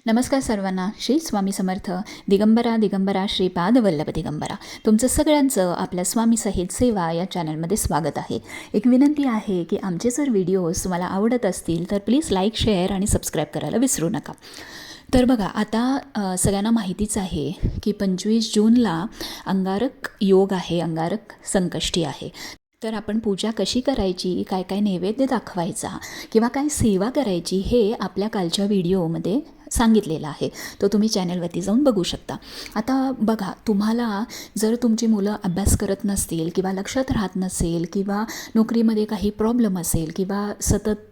नमस्कार सर्वांना. श्री स्वामी समर्थ. दिगंबरा दिगंबरा श्रीपाद वल्लभ दिगंबरा. तुमचं सगळ्यांचं आपल्या स्वामी सहित सेवा या चॅनलमध्ये स्वागत आहे. एक विनंती आहे की आमचे जर व्हिडिओज तुम्हाला आवडत असतील तर प्लीज लाईक, शेअर आणि सबस्क्राईब करायला विसरू नका. तर बघा, आता सगळ्यांना माहितीच आहे की 25 जूनला अंगारक योग आहे, अंगारक संकष्टी आहे. तर आपण पूजा कशी करायची, काय काय नैवेद्य दाखवायचा किंवा काय सेवा करायची हे आपल्या कालच्या व्हिडिओमध्ये सांगितलेलं आहे. तो तुम्ही चॅनलवरती जाऊन बघू शकता. आता बघा, तुम्हाला जर तुमची मुलं अभ्यास करत नसतील किंवा लक्षात राहत नसेल किंवा नोकरीमध्ये काही प्रॉब्लेम असेल किंवा सतत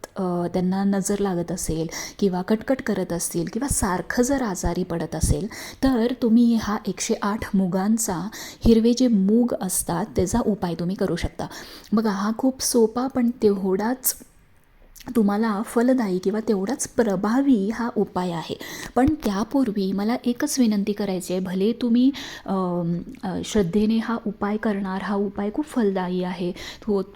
त्यांना नजर लागत असेल किंवा कटकट करत असतील किंवा सारखं जर आजारी पडत असेल तर तुम्ही हा 108 मुगांचा, हिरवे जे मूग असतात त्याचा उपाय तुम्ही करू शकता. बघा, हा खूप सोपा पण तेवढाच तुम्हाला फलदायी किंवा तेवढाच प्रभावी हा उपाय आहे. पण त्यापूर्वी मला एकच विनंती करायची आहे. भले तुम्ही श्रद्धेने हा उपाय करणार, हा उपाय खूप फलदायी आहे,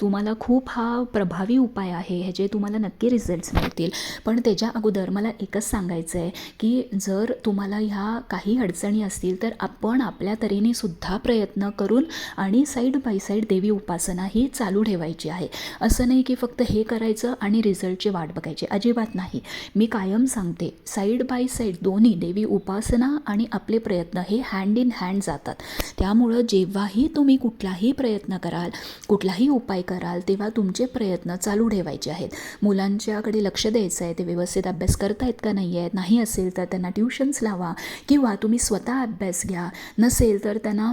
तुम्हाला खूप हा प्रभावी उपाय आहे, ह्याचे तुम्हाला नक्की रिझल्ट्स मिळतील. पण त्याच्या अगोदर मला एकच सांगायचं आहे की जर तुम्हाला ह्या काही अडचणी असतील तर आपण आपल्या तऱ्हेने सुद्धा प्रयत्न करून आणि साईड बाय साईड देवी उपासना ही चालू ठेवायची आहे. असं नाही की फक्त हे करायचं आणि रिझल्टची वाट बघायची, अजिबात नाही. मी कायम सांगते, साईड बाय साईड दोन्ही देवी उपासना आणि आपले प्रयत्न हे हँड इन हँड जातात. त्यामुळं जेव्हाही तुम्ही कुठलाही प्रयत्न कराल, कुठलाही उपाय कराल, तेव्हा तुमचे प्रयत्न चालू ठेवायचे आहेत. मुलांच्याकडे लक्ष द्यायचं आहे, ते व्यवस्थित अभ्यास करतायत का नाही आहेत. नाही असेल तर त्यांना ट्युशन्स लावा किंवा तुम्ही स्वतः अभ्यास घ्या. नसेल तर त्यांना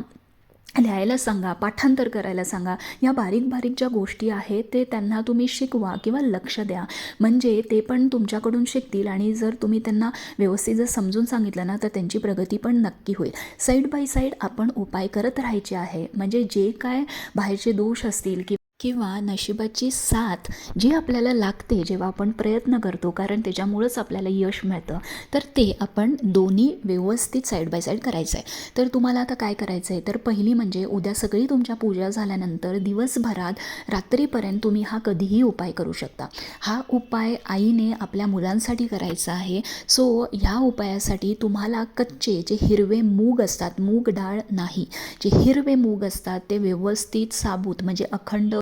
लिहायला सांगा, पाठांतर करायला सांगा. या बारीक बारीक ज्या गोष्टी आहेत ते त्यांना तुम्ही शिकवा किंवा लक्ष द्या, म्हणजे ते पण तुमच्याकडून शिकतील. आणि जर तुम्ही त्यांना व्यवस्थित जर समजून सांगितलं ना तर त्यांची प्रगती पण नक्की होईल. साईड बाय साईड आपण उपाय करत राहायचे आहे. म्हणजे जे काय बाहेरचे दोष असतील किंवा नशिबाची साथ जी आपल्याला लागते जेव्हा आपण प्रयत्न करतो, कारण त्याच्यामुळंच आपल्याला यश मिळतं, तर ते आपण दोन्ही व्यवस्थित साईड बाय साईड करायचं आहे. तर तुम्हाला आता काय करायचं आहे, तर पहिली म्हणजे उद्या सगळी तुमच्या पूजा झाल्यानंतर दिवसभरात रात्रीपर्यंत तुम्ही हा कधीही उपाय करू शकता. हा उपाय आईने आपल्या मुलांसाठी करायचा आहे. सो ह्या उपायासाठी तुम्हाला कच्चे जे हिरवे मूग असतात, मूग डाळ नाही, जे हिरवे मूग असतात ते व्यवस्थित साबूत म्हणजे अखंड,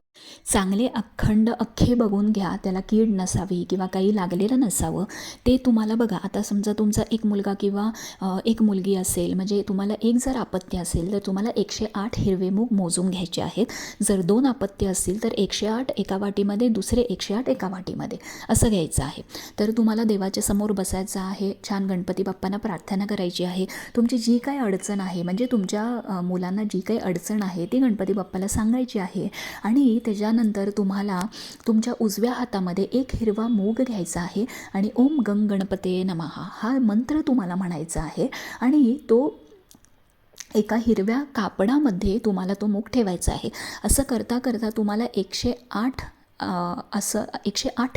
चांगले अखंड अख्खे बघून घ्या. त्याला कीड नसावी किंवा काही लागलेलं नसावं. ते तुम्हाला बघा, आता समजा तुमचा एक मुलगा किंवा एक मुलगी असेल, म्हणजे तुम्हाला एक जर आपत्ती असेल तर तुम्हाला 108 हिरवे मूग मोजून घ्यायचे आहेत. जर 2 आपत्ती असतील तर 108 एका वाटीमध्ये, दुसरे 108 एका वाटीमध्ये, असं घ्यायचं आहे. तर तुम्हाला देवाच्या समोर बसायचं आहे, छान गणपती बाप्पांना प्रार्थना करायची आहे. तुमची जी काही अडचण आहे, म्हणजे तुमच्या मुलांना जी काही अडचण आहे ती गणपती बाप्पाला सांगायची आहे. आणि त्याच्यानंतर तुम्हाला तुमच्या उजव्या हातामध्ये एक हिरवा मूग घ्यायचा आहे आणि ओम गंग गणपते नमः हा मंत्र तुम्हाला म्हणायचा आहे. आणि तो एका हिरव्या कापडामध्ये तुम्हाला तो मूग ठेवायचा आहे. असं करता करता तुम्हाला 108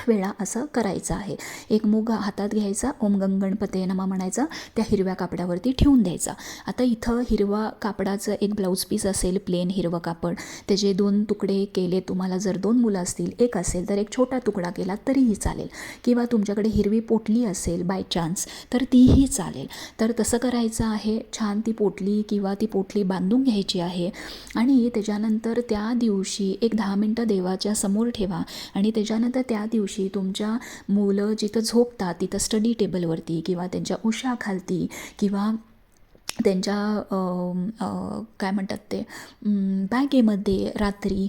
वेळा असं करायचं आहे. एक मूग हातात घ्यायचा, ओम गंग गणपते नमः म्हणायचा, त्या हिरव्या कापडावरती ठेवून द्यायचा. आता इथं हिरवा कापडाचं एक ब्लाऊज पीस असेल, प्लेन हिरवं कापड, त्याचे 2 तुकडे केले. तुम्हाला जर 2 मुलं असतील, एक असेल तर एक छोटा तुकडा केला तरीही चालेल, किंवा तुमच्याकडे हिरवी पोटली असेल बाय चान्स तर तीही चालेल. तर तसं करायचं आहे. छान ती पोटली किंवा ती पोटली बांधून घ्यायची आहे. आणि त्याच्यानंतर त्या दिवशी एक 10 मिनटं देवाच्या समोर ठेवा. आणि त्याच्यानंतर त्या दिवशी तुमच्या मुलं जिथं झोपतात तिथं स्टडी टेबलवरती किंवा त्यांच्या उशाखालती किंवा त्यांच्या काय म्हणतात ते बॅगेमध्ये रात्री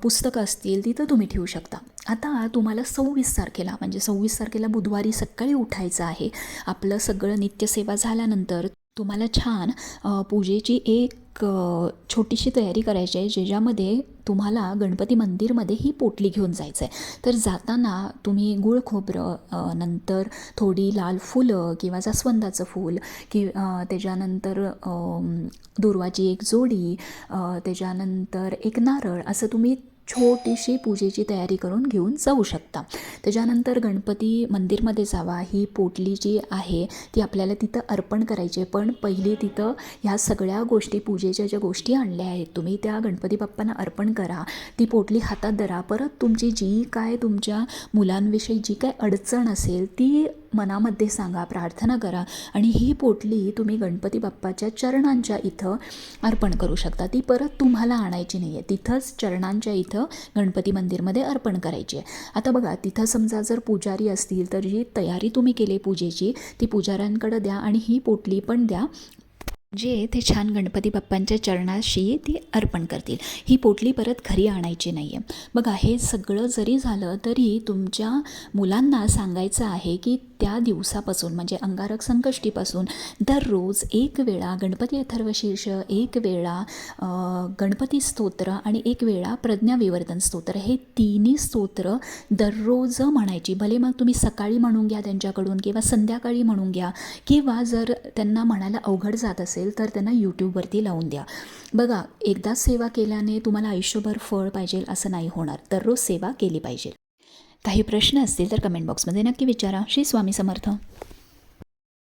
पुस्तकं असतील तिथं तुम्ही ठेवू शकता. आता तुम्हाला 26 तारखेला, म्हणजे 26 तारखेला बुधवारी सकाळी उठायचं आहे. आपलं सगळं नित्यसेवा झाल्यानंतर तुम्हाला छान पूजेची एक छोटीशी तयारी करायची आहे, ज्याच्यामध्ये तुम्हाला गणपती मंदिरमध्ये ही पोटली घेऊन जायचं आहे. तर जाताना तुम्ही गुळ खोबरं, नंतर थोडी लाल फुलं किंवा जास्वंदाचं फूल त्याच्यानंतर दुर्वाची एक जोडी, त्याच्यानंतर एक नारळ, असं तुम्ही छोटीशी पूजेची तयारी करून घेऊन जाऊ शकता. त्याच्यानंतर गणपती मंदिरमध्ये जावा. ही पोटली जी आहे ती आपल्याला तिथं अर्पण करायची आहे. पण पहिली तिथं ह्या सगळ्या गोष्टी, पूजेच्या ज्या गोष्टी आणल्या आहेत तुम्ही, त्या गणपती बाप्पांना अर्पण करा. ती पोटली हातात धरा. परत तुमची जी काय तुमच्या मुलांविषयी जी काय अडचण असेल ती मनामध्ये सांगा, प्रार्थना करा आणि ही पोटली तुम्ही गणपती बाप्पाच्या चरणांच्या इथं अर्पण करू शकता. ती परत तुम्हाला आणायची नाही आहे, तिथंच चरणांच्या इथं गणपती मंदिरमध्ये अर्पण करायची आहे. आता बघा, तिथं समजा जर पुजारी असतील तर जी तयारी तुम्ही केली पूजेची ती पुजाऱ्यांकडे द्या आणि ही पोटली पण द्या, जे ते छान गणपती बाप्पांच्या चरणाशी ती अर्पण करतील. ही पोटली परत घरी आणायची नाही आहे. बघा, हे सगळं जरी झालं तरी तुमच्या मुलांना सांगायचं आहे की त्या दिवसापासून म्हणजे अंगारक संकष्टीपासून दररोज एक वेळा गणपती अथर्वशीर्ष, एक वेळा गणपती स्तोत्र आणि एक वेळा प्रज्ञाविवर्धन स्तोत्र, हे तिन्ही स्तोत्र दररोज म्हणायची. भले मग तुम्ही सकाळी म्हणून घ्या त्यांच्याकडून किंवा संध्याकाळी म्हणून घ्या, किंवा जर त्यांना म्हणायला अवघड जात असेल तर त्यांना यूट्यूबवरती लावून द्या. बघा, एकदाच सेवा केल्याने तुम्हाला आयुष्यभर फळ पाहिजे असं नाही होणार. दररोज सेवा केली पाहिजे. काही प्रश्न असतील तर कमेंट बॉक्समध्ये नक्की विचारा. श्री स्वामी समर्थ.